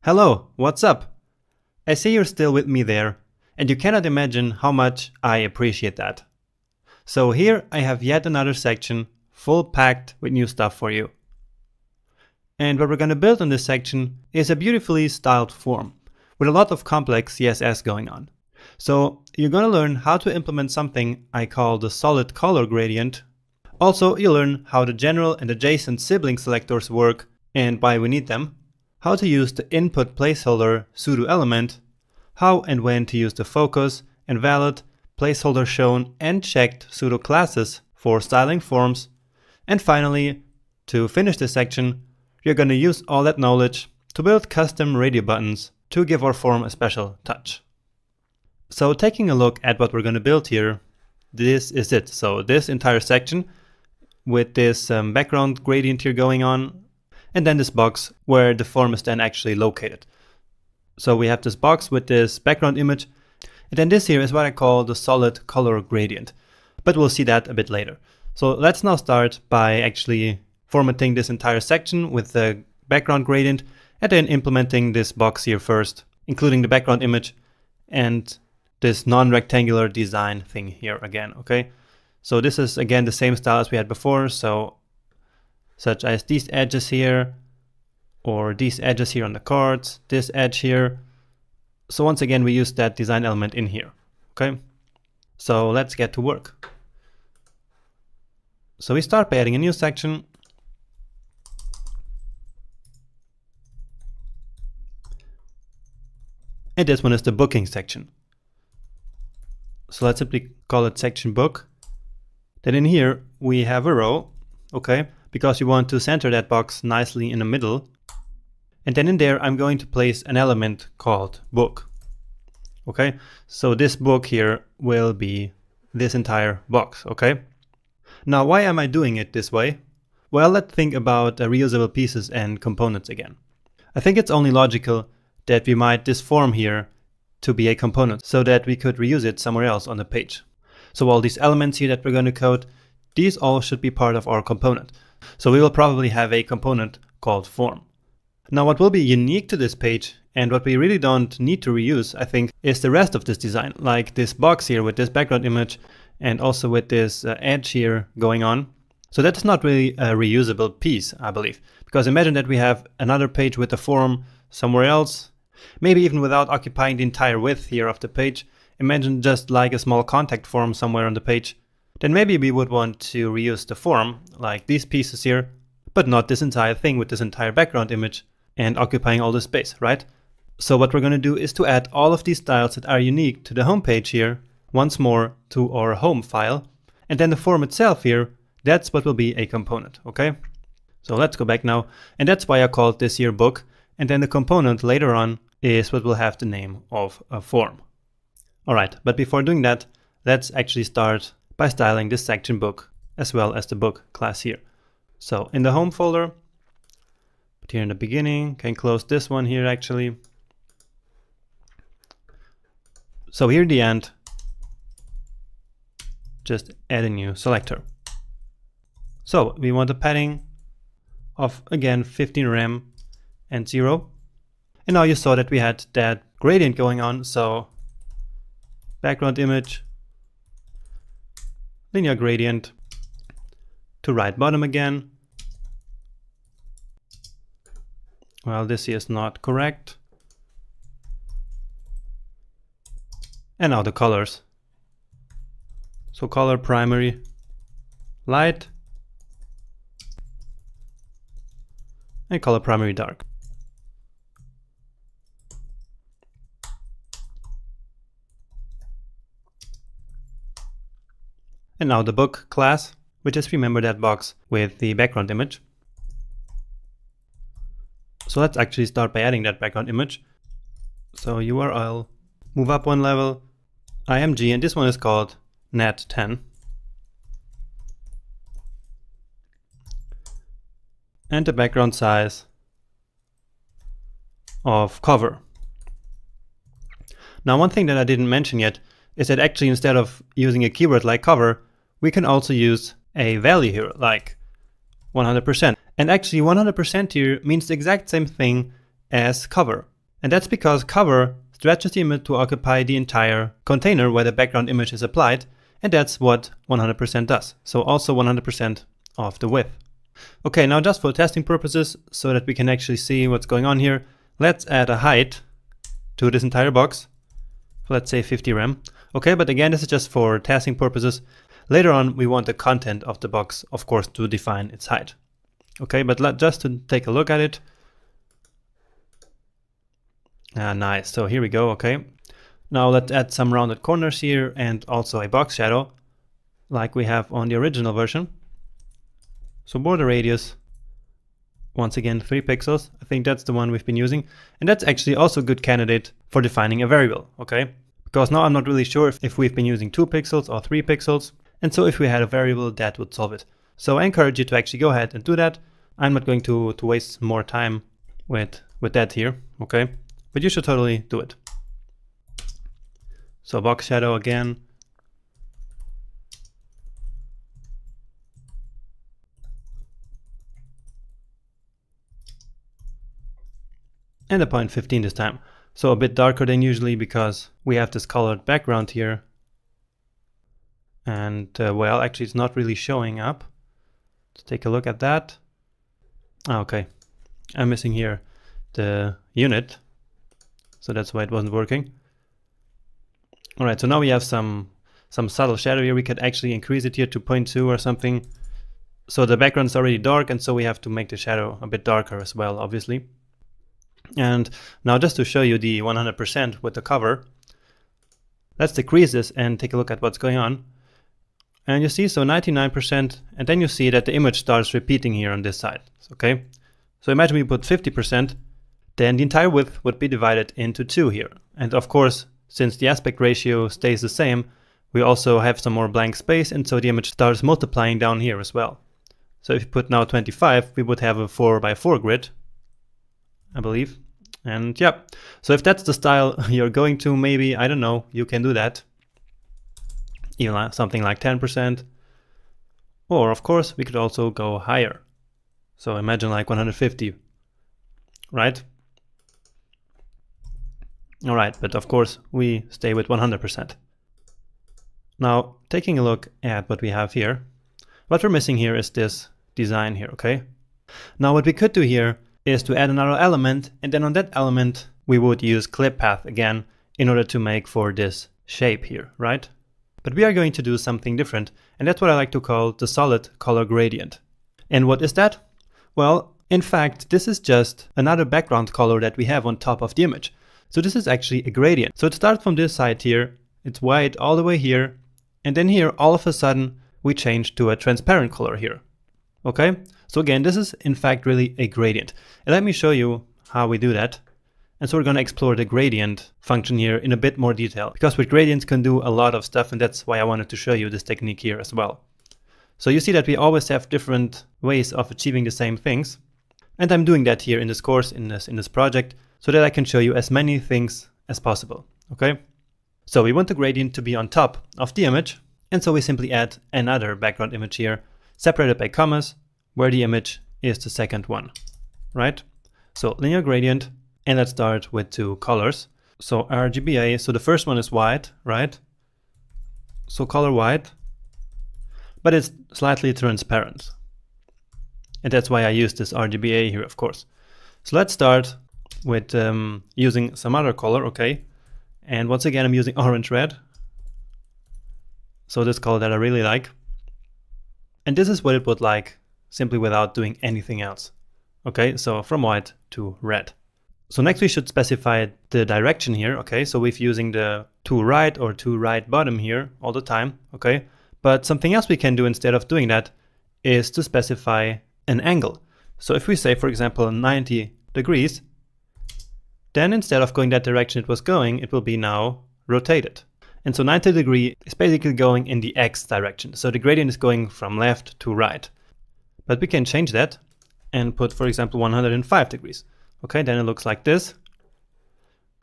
Hello, what's up? I see you're still with me there, and you cannot imagine how much I appreciate that. So here I have yet another section full packed with new stuff for you. And what we're going to build in this section is a beautifully styled form with a lot of complex CSS going on. So you're going to learn how to implement something I call the solid color gradient. Also, you'll learn how the general and adjacent sibling selectors work and why we need them, how to use the input placeholder pseudo element, how and when to use the focus and valid placeholder shown and checked pseudo classes for styling forms, and finally, to finish this section, you're going to use all that knowledge to build custom radio buttons to give our form a special touch. So taking a look at what we're going to build here, this is it. So this entire section with this background gradient here going on, and then this box where the form is then actually located. So we have this box with this background image, and then this here is what I call the solid color gradient, but we'll see that a bit later. So let's now start by actually formatting this entire section with the background gradient, and then implementing this box here first, including the background image and this non-rectangular design thing here again, okay? So this is again the same style as we had before, so such as these edges here, or these edges here on the cards, this edge here. So once again, we use that design element in here, okay? So let's get to work. So we start by adding a new section. And this one is the booking section. So let's simply call it section book. Then in here, we have a row, okay? Because we want to center that box nicely in the middle. And then in there, I'm going to place an element called book. Okay, so this book here will be this entire box, okay? Now, why am I doing it this way? Well, let's think about reusable pieces and components again. I think it's only logical that we might this form here to be a component so that we could reuse it somewhere else on the page. So all these elements here that we're going to code, these all should be part of our component. So we will probably have a component called form. Now what will be unique to this page and what we really don't need to reuse, I think, is the rest of this design, like this box here with this background image and also with this edge here going on. So that's not really a reusable piece, I believe, because imagine that we have another page with a form somewhere else, maybe even without occupying the entire width here of the page. Imagine just like a small contact form somewhere on the page. Then maybe we would want to reuse the form, like these pieces here, but not this entire thing with this entire background image and occupying all the space, right? So what we're going to do is to add all of these styles that are unique to the home page here, once more to our home file. And then the form itself here, that's what will be a component, okay? So let's go back now. And that's why I called this here book. And then the component later on is what will have the name of a form. All right, but before doing that, let's actually start by styling this section book as well as the book class here. So in the home folder, but here in the beginning, can close this one here actually. So here at the end, just add a new selector. So we want a padding of again 15 rem and 0. And now you saw that we had that gradient going on, so background image, linear gradient to right bottom again. Well, this here is not correct. And now the colors. So color primary light and color primary dark. And now the book class, we just remember that box with the background image. So let's actually start by adding that background image. So URL, move up one level, IMG, and this one is called Nat10. And the background size of cover. Now one thing that I didn't mention yet is that actually instead of using a keyword like cover, we can also use a value here like 100%. And actually 100% here means the exact same thing as cover. And that's because cover stretches the image to occupy the entire container where the background image is applied, and that's what 100% does. So also 100% of the width. Okay, now just for testing purposes, so that we can actually see what's going on here, let's add a height to this entire box. Let's say 50 rem. Okay, but again, this is just for testing purposes. Later on, we want the content of the box, of course, to define its height. Okay, but just to take a look at it. Nice, so here we go, okay. Now let's add some rounded corners here and also a box shadow, like we have on the original version. So border radius, once again 3 pixels. I think that's the one we've been using. And that's actually also a good candidate for defining a variable, okay? Because now I'm not really sure if we've been using 2 pixels or 3 pixels. And so if we had a variable, that would solve it. So I encourage you to actually go ahead and do that. I'm not going to waste more time with that here, okay? But you should totally do it. So box shadow again. And a 0.15 this time. So a bit darker than usually because we have this colored background here. And well, actually it's not really showing up. Let's take a look at that. Okay, I'm missing here the unit. So that's why it wasn't working. All right, so now we have some subtle shadow here. We could actually increase it here to 0.2 or something. So the background is already dark, and so we have to make the shadow a bit darker as well, obviously. And now just to show you the 100% with the cover, let's decrease this and take a look at what's going on. And you see, so 99%, and then you see that the image starts repeating here on this side, okay? So imagine we put 50%, then the entire width would be divided into 2 here. And of course, since the aspect ratio stays the same, we also have some more blank space, and so the image starts multiplying down here as well. So if you put now 25, we would have a 4x4 grid, I believe. And yeah, so if that's the style you're going to, maybe, I don't know, you can do that. Even something like 10%. Or of course, we could also go higher. So imagine like 150, right? All right, but of course we stay with 100%. Now, taking a look at what we have here, what we're missing here is this design here, okay? Now what we could do here is to add another element, and then on that element we would use clip path again in order to make for this shape here, right? But we are going to do something different, and that's what I like to call the solid color gradient. And what is that? Well, in fact, this is just another background color that we have on top of the image. So this is actually a gradient. So it starts from this side here, it's white all the way here, and then here all of a sudden we change to a transparent color here. Okay, so again, this is in fact really a gradient. And let me show you how we do that. And so we're going to explore the gradient function here in a bit more detail, because with gradients can do a lot of stuff, and that's why I wanted to show you this technique here as well. So you see that we always have different ways of achieving the same things. And I'm doing that here in this course, in this project, so that I can show you as many things as possible, okay? So we want the gradient to be on top of the image, and so we simply add another background image here, separated by commas, where the image is the second one, right? So linear gradient, and let's start with 2 colors. So RGBA, so the first one is white, right? So color white, but it's slightly transparent. And that's why I use this RGBA here, of course. So let's start with using some other color, okay? And once again, I'm using orange red. So this color that I really like. And this is what it would like simply without doing anything else. Okay, so from white to red. So next we should specify the direction here, okay? So we're using the to right or to right bottom here all the time, okay? But something else we can do instead of doing that is to specify an angle. So if we say, for example, 90 degrees, then instead of going that direction it was going, it will be now rotated. And so 90 degree is basically going in the X direction. So the gradient is going from left to right. But we can change that and put, for example, 105 degrees. Okay, then it looks like this,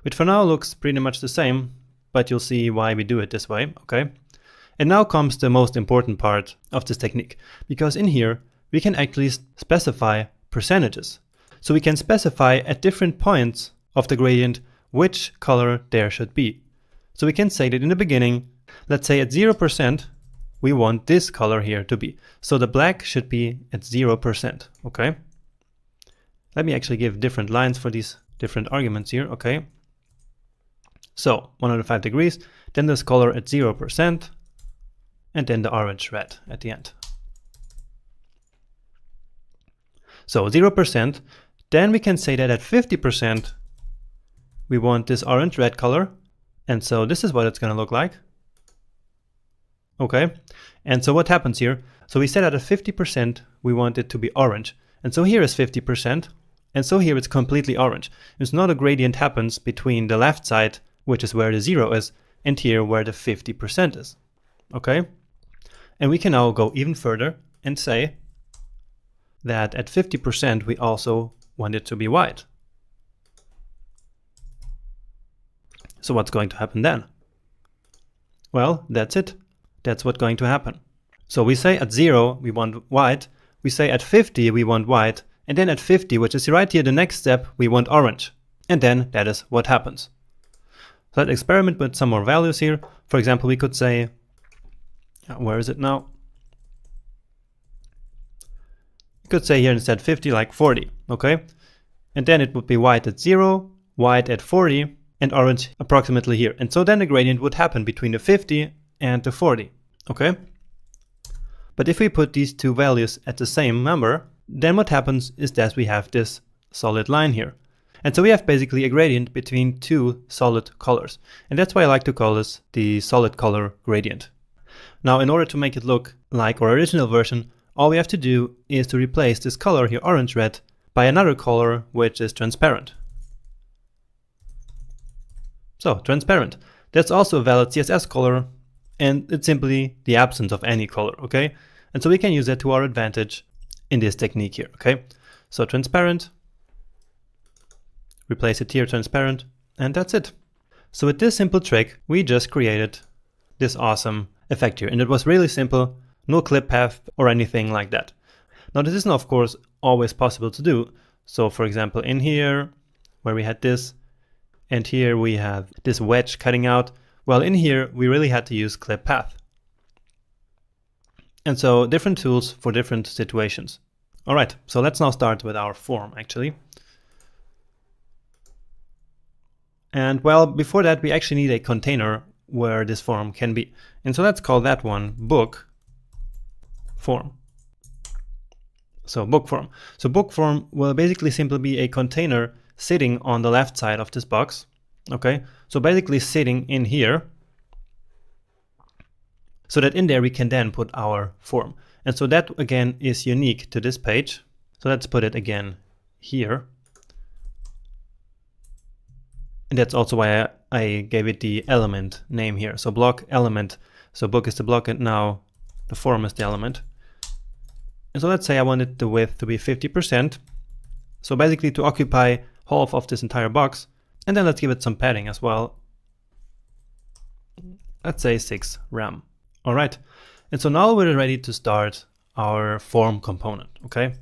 which for now looks pretty much the same, but you'll see why we do it this way, okay? And now comes the most important part of this technique, because in here we can actually specify percentages. So we can specify at different points of the gradient which color there should be. So we can say that in the beginning, let's say at 0%, we want this color here to be. So the black should be at 0%, okay? Let me actually give different lines for these different arguments here, okay? So 105 degrees, then this color at 0%, and then the orange red at the end. So 0%, then we can say that at 50%, we want this orange red color. And so this is what it's going to look like. Okay. And so what happens here? So we said at a 50%, we want it to be orange. And so here is 50%. And so here it's completely orange. It's not a gradient happens between the left side, which is where the 0 is, and here where the 50% is. Okay. And we can now go even further and say that at 50%, we also want it to be white. So what's going to happen then? Well, that's it. That's what's going to happen. So we say at 0, we want white. We say at 50, we want white. And then at 50, which is right here, the next step, we want orange. And then that is what happens. So let's experiment with some more values here. For example, we could say, where is it now? We could say here instead 50, like 40, okay? And then it would be white at 0, white at 40, and orange approximately here. And so then the gradient would happen between the 50 and the 40, okay? But if we put these two values at the same number, then what happens is that we have this solid line here. And so we have basically a gradient between two solid colors. And that's why I like to call this the solid color gradient. Now, in order to make it look like our original version, all we have to do is to replace this color here, orange-red, by another color which is transparent. So, transparent. That's also a valid CSS color, and it's simply the absence of any color, okay? And so we can use that to our advantage in this technique here, okay? So transparent, replace it here, transparent, and that's it. So with this simple trick, we just created this awesome effect here, and it was really simple, no clip path or anything like that. Now this isn't of course always possible to do. So for example, in here, where we had this, and here we have this wedge cutting out. Well, in here, we really had to use clip path. And so different tools for different situations. All right, so let's now start with our form actually. And well, before that, we actually need a container where this form can be. And so let's call that one book form. So book form. So book form will basically simply be a container sitting on the left side of this box. Okay, so basically sitting in here, so that in there we can then put our form. And so that again is unique to this page. So let's put it again here. And that's also why I gave it the element name here. So block element. So book is the block, and now the form is the element. And so let's say I wanted the width to be 50%. So basically to occupy half of this entire box. And then let's give it some padding as well. Let's say 6 rem. All right. And so now we're ready to start our form component. Okay.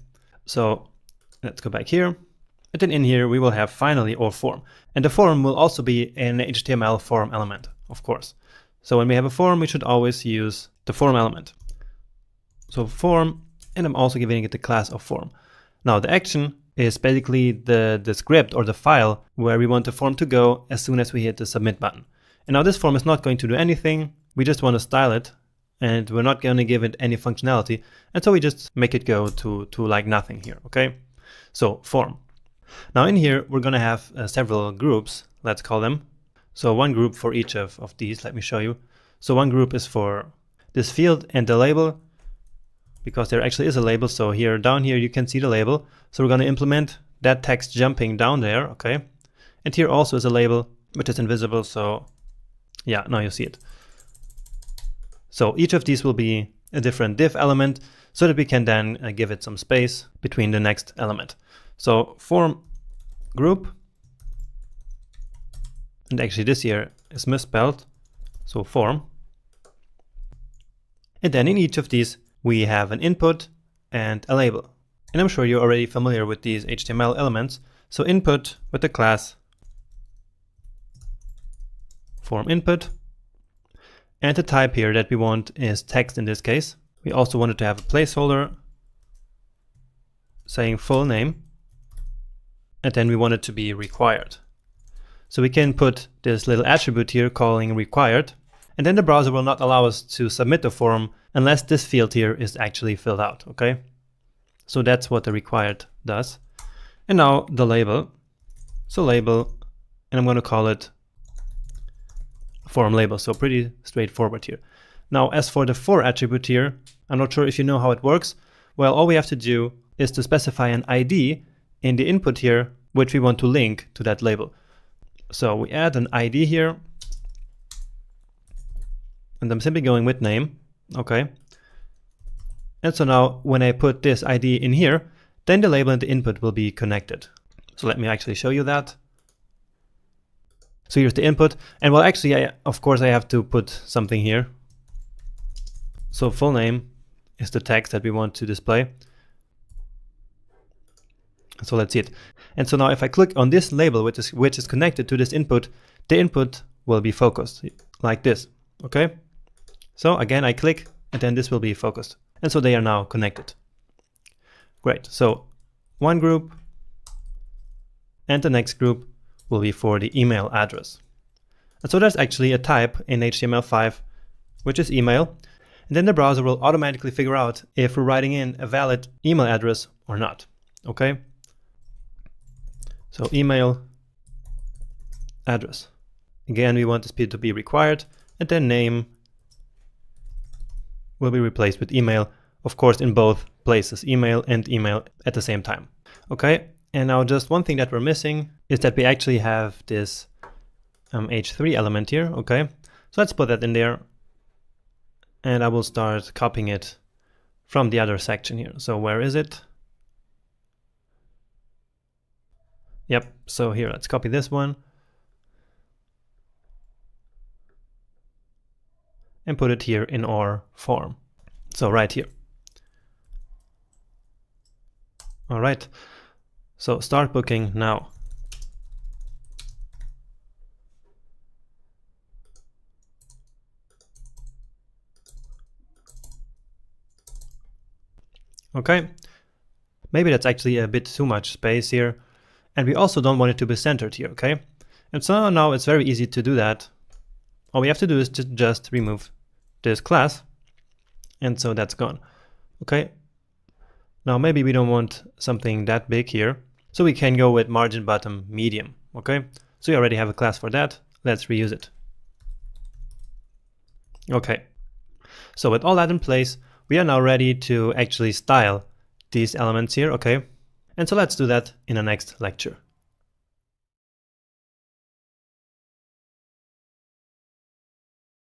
So let's go back here. And then in here, we will have finally our form. And the form will also be an HTML form element, of course. So when we have a form, we should always use the form element. So form, and I'm also giving it the class of form. Now the action is basically the script or the file where we want the form to go as soon as we hit the submit button. And now this form is not going to do anything. We just want to style it, and we're not going to give it any functionality. And so we just make it go to like nothing here, okay? So form. Now in here, we're going to have several groups, let's call them. So one group for each of these, let me show you. So one group is for this field and the label, because there actually is a label. So here, down here, you can see the label. So we're going to implement that text jumping down there, okay? And here also is a label, which is invisible. So yeah, now you see it. So each of these will be a different div element so that we can then give it some space between the next element. So form group, and actually this here is misspelled, so form. And then in each of these, we have an input and a label. And I'm sure you're already familiar with these HTML elements. So input with the class form input. And the type here that we want is text in this case. We also wanted to have a placeholder saying full name. And then we want it to be required. So we can put this little attribute here calling required. And then the browser will not allow us to submit the form unless this field here is actually filled out, okay? So that's what the required does. And now the label. So label, and I'm going to call it form label. So pretty straightforward here. Now, as for the for attribute here, I'm not sure if you know how it works. Well, all we have to do is to specify an ID in the input here, which we want to link to that label. So we add an ID here, and I'm simply going with name, okay? And so now when I put this ID in here, then the label and the input will be connected. So let me actually show you that. So here's the input, and well, actually, of course, I have to put something here. So full name is the text that we want to display. So let's see it. And so now if I click on this label, which is connected to this input, the input will be focused like this, okay? So again, I click, and then this will be focused. And so they are now connected. Great, so one group, and the next group will be for the email address. And so there's actually a type in HTML5, which is email. And then the browser will automatically figure out if we're writing in a valid email address or not, okay? So email address. Again, we want this to be required, and then name will be replaced with email, of course, in both places, email and email at the same time. Okay, and now just one thing that we're missing is that we actually have this h3 element here, okay? So let's put that in there, and I will start copying it from the other section here. So where is it? Yep, so here, let's copy this one and put it here in our form. So right here. All right, so start booking now. Okay, maybe that's actually a bit too much space here. And we also don't want it to be centered here, okay? And so now it's very easy to do that. All we have to do is to just remove this class. And so that's gone, okay? Now maybe we don't want something that big here. So we can go with margin bottom medium, okay? So we already have a class for that. Let's reuse it. Okay, so with all that in place, we are now ready to actually style these elements here, okay? And so let's do that in the next lecture.